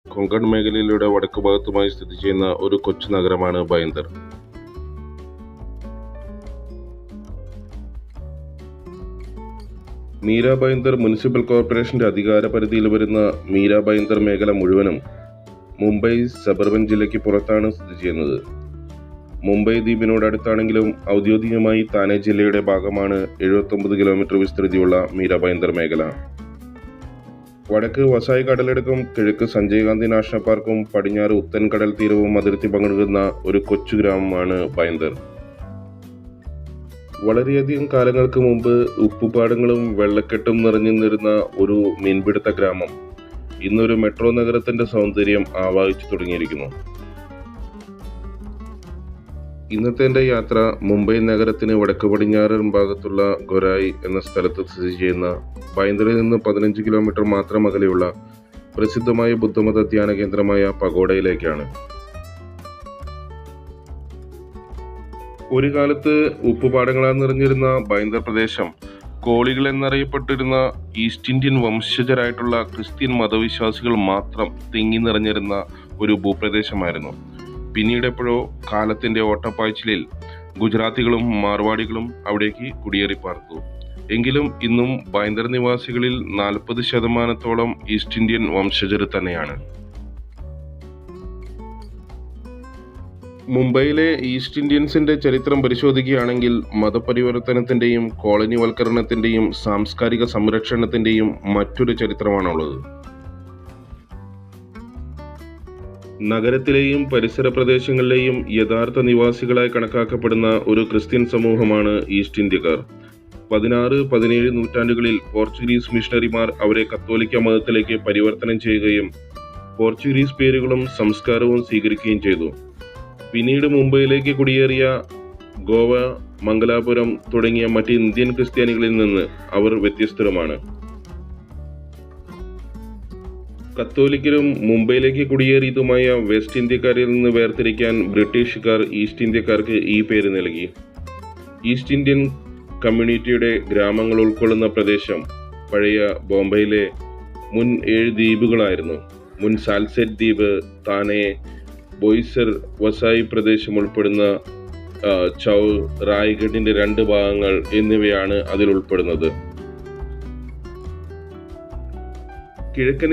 കൊങ്കൺ മേഖലയുടെ വടക്ക് ഭാഗത്തുമായി സ്ഥിതി ചെയ്യുന്ന ഒരു കൊച്ചു നഗരമാണ് ബൈന്ദർ. മീര ബൈന്ദർ മുനിസിപ്പൽ കോർപ്പറേഷന്റെ അധികാര പരിധിയിൽ വരുന്ന മീര ബൈന്ദർ മേഖല മുഴുവനും മുംബൈ സബർബൻ ജില്ലയ്ക്ക് പുറത്താണ് സ്ഥിതി ചെയ്യുന്നത്. മുംബൈ ദ്വീപിനോടടുത്താണെങ്കിലും ഔദ്യോഗികമായി താനെ ജില്ലയുടെ ഭാഗമാണ് 79 കിലോമീറ്റർ വിസ്തൃതിയുള്ള മീര ബൈന്ദർ മേഖല. വടക്ക് വസായി കടലെടുക്കും, കിഴക്ക് സഞ്ജയ് ഗാന്ധി നാഷണൽ പാർക്കും പടിഞ്ഞാറ് ഉത്തൻ കടൽ തീരവും അതിർത്തി പങ്കിടുന്ന ഒരു കൊച്ചു ഗ്രാമമാണ് ബൈന്ദർ. വളരെയധികം കാലങ്ങൾക്ക് മുമ്പ് ഉപ്പുപാടങ്ങളും വെള്ളക്കെട്ടും നിറഞ്ഞിരുന്ന ഒരു മീൻപിടുത്ത ഗ്രാമം ഇന്നൊരു മെട്രോ നഗരത്തിന്റെ സൗന്ദര്യം ആവാഹിച്ചു തുടങ്ങിയിരിക്കുന്നു. ഇന്നത്തെ എൻ്റെ യാത്ര മുംബൈ നഗരത്തിന് വടക്ക് പടിഞ്ഞാറൻ ഭാഗത്തുള്ള ഗൊരായി എന്ന സ്ഥലത്ത് സ്ഥിതി ചെയ്യുന്ന ബൈന്ദറിൽ നിന്ന് 15 കിലോമീറ്റർ മാത്രം അകലെയുള്ള പ്രസിദ്ധമായ ബുദ്ധമത ധ്യാന കേന്ദ്രമായ പഗോഡയിലേക്കാണ്. ഒരു കാലത്ത് ഉപ്പുപാടങ്ങളാൽ നിറഞ്ഞിരുന്ന ബൈന്ദർ പ്രദേശം കോളികൾ എന്നറിയപ്പെട്ടിരുന്ന ഈസ്റ്റ് ഇന്ത്യൻ വംശജരായിട്ടുള്ള ക്രിസ്ത്യൻ മതവിശ്വാസികൾ മാത്രം തിങ്ങി നിറഞ്ഞിരുന്ന ഒരു ഭൂപ്രദേശമായിരുന്നു. പിന്നീട് എപ്പോഴോ കാലത്തിന്റെ ഓട്ടപ്പായ്ച്ചിലിൽ ഗുജറാത്തികളും മാർവാടികളും അവിടേക്ക് കുടിയേറി പാർത്തു. എങ്കിലും ഇന്നും ബൈന്ദർ നിവാസികളിൽ 40% ഈസ്റ്റ് ഇന്ത്യൻ വംശജർ തന്നെയാണ്. മുംബൈയിലെ ഈസ്റ്റ് ഇന്ത്യൻസിന്റെ ചരിത്രം പരിശോധിക്കുകയാണെങ്കിൽ മതപരിവർത്തനത്തിന്റെയും കോളനിവൽക്കരണത്തിന്റെയും സാംസ്കാരിക സംരക്ഷണത്തിന്റെയും മറ്റൊരു ചരിത്രമാണുള്ളത്. നഗരത്തിലെയും പരിസര പ്രദേശങ്ങളിലെയും യഥാർത്ഥ നിവാസികളായി കണക്കാക്കപ്പെടുന്ന ഒരു ക്രിസ്ത്യൻ സമൂഹമാണ് ഈസ്റ്റ് ഇന്ത്യക്കാർ. 16-17 നൂറ്റാണ്ടുകളിൽ പോർച്ചുഗീസ് മിഷണറിമാർ അവരെ കത്തോലിക്ക മതത്തിലേക്ക് പരിവർത്തനം ചെയ്യുകയും പോർച്ചുഗീസ് പേരുകളും സംസ്കാരവും സ്വീകരിക്കുകയും ചെയ്തു. പിന്നീട് മുംബൈയിലേക്ക് കുടിയേറിയ ഗോവ, മംഗലാപുരം തുടങ്ങിയ മറ്റ് ഇന്ത്യൻ ക്രിസ്ത്യാനികളിൽ നിന്ന് അവർ വ്യത്യസ്തരുമാണ്. കത്തോലിക്കരും മുംബൈയിലേക്ക് കുടിയേറിയതുമായ വെസ്റ്റ് ഇന്ത്യക്കാരിൽ നിന്ന് വേർതിരിക്കാൻ ബ്രിട്ടീഷുകാർ ഈസ്റ്റ് ഇന്ത്യക്കാർക്ക് ഈ പേര് നൽകി. ഈസ്റ്റ് ഇന്ത്യൻ കമ്മ്യൂണിറ്റിയുടെ ഗ്രാമങ്ങൾ ഉൾക്കൊള്ളുന്ന പ്രദേശം പഴയ ബോംബെയിലെ മുൻ 7 ദ്വീപുകളായിരുന്നു. മുൻ സാൽസെറ്റ് ദ്വീപ്, താനെ, ബോയ്സർ, വസായി പ്രദേശം ഉൾപ്പെടുന്ന ചൗ, റായ്ഗഡിന്റെ 2 ഭാഗങ്ങൾ എന്നിവയാണ് അതിൽ ഉൾപ്പെടുന്നത്. കിഴക്കൻ